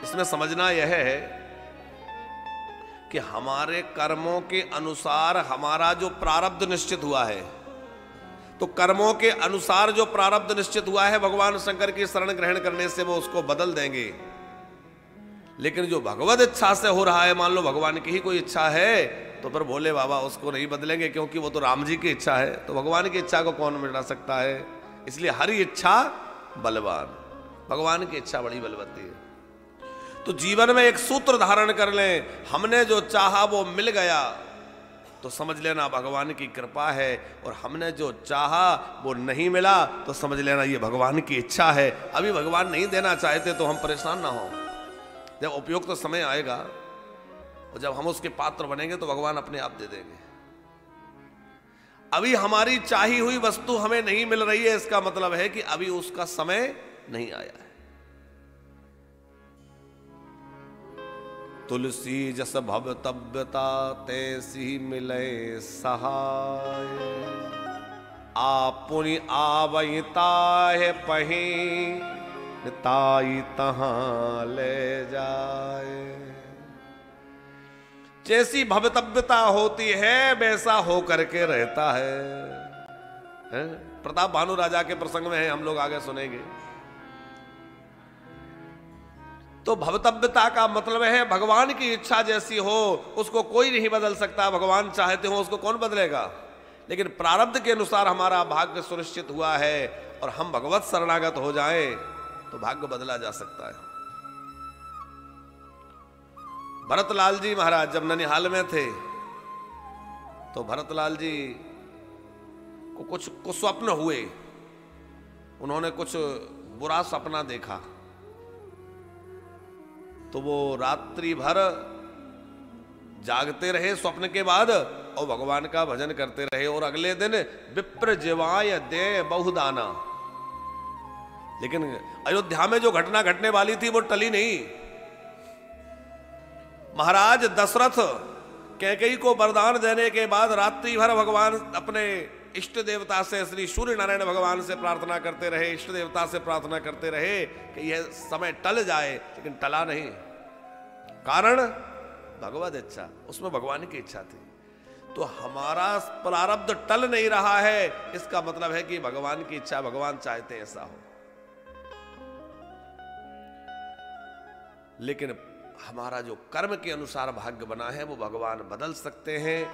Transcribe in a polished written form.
इसमें समझना यह है कि हमारे कर्मों के अनुसार हमारा जो प्रारब्ध निश्चित हुआ है, तो कर्मों के अनुसार जो प्रारब्ध निश्चित हुआ है भगवान शंकर की शरण ग्रहण करने से वो उसको बदल देंगे। लेकिन जो भगवत इच्छा से हो रहा है, मान लो भगवान की ही कोई इच्छा है, तो फिर भोले बाबा उसको नहीं बदलेंगे, क्योंकि वो तो राम जी की इच्छा है। तो भगवान की इच्छा को कौन मिटा सकता है? इसलिए हर इच्छा बलवान, भगवान की इच्छा बड़ी बलवती है। तो जीवन में एक सूत्र धारण कर लें, हमने जो चाहा वो मिल गया तो समझ लेना भगवान की कृपा है, और हमने जो चाहा वो नहीं मिला तो समझ लेना ये भगवान की इच्छा है। अभी भगवान नहीं देना चाहते तो हम परेशान ना हो, जब उपयुक्त तो समय आएगा और जब हम उसके पात्र बनेंगे तो भगवान अपने आप दे देंगे। अभी हमारी चाही हुई वस्तु हमें नहीं मिल रही है, इसका मतलब है कि अभी उसका समय नहीं आया है। तुलसी जस भवतव्यता तैसी मिले सहाय, आपुनि आवैता है पही ताई तहां ले जाए। जैसी भवतव्यता होती है वैसा हो करके रहता है? प्रताप भानु राजा के प्रसंग में है, हम लोग आगे सुनेंगे। तो भवतव्यता का मतलब है भगवान की इच्छा जैसी हो उसको कोई नहीं बदल सकता। भगवान चाहते हो उसको कौन बदलेगा? लेकिन प्रारब्ध के अनुसार हमारा भाग्य सुनिश्चित हुआ है और हम भगवत शरणागत हो जाएं तो भाग्य बदला जा सकता है। भरतलाल जी महाराज जब ननिहाल में थे तो भरतलाल जी को कुछ स्वप्न हुए, उन्होंने कुछ बुरा सपना देखा। तो वो रात्रि भर जागते रहे स्वप्न के बाद और भगवान का भजन करते रहे, और अगले दिन विप्र जीवाय दे बहुदाना। लेकिन अयोध्या में जो घटना घटने वाली थी वो टली नहीं। महाराज दशरथ कैकेयी को वरदान देने के बाद रात्रि भर भगवान अपने इष्ट देवता से, श्री सूर्य नारायण भगवान से प्रार्थना करते रहे, इष्ट देवता से प्रार्थना करते रहे कि यह समय टल जाए, लेकिन टला नहीं। कारण भगवत इच्छा, उसमें भगवान की इच्छा थी। तो हमारा प्रारब्ध टल नहीं रहा है, इसका मतलब है कि भगवान की इच्छा, भगवान चाहते हैं ऐसा हो। लेकिन हमारा जो कर्म के अनुसार भाग्य बना है वो भगवान बदल सकते हैं।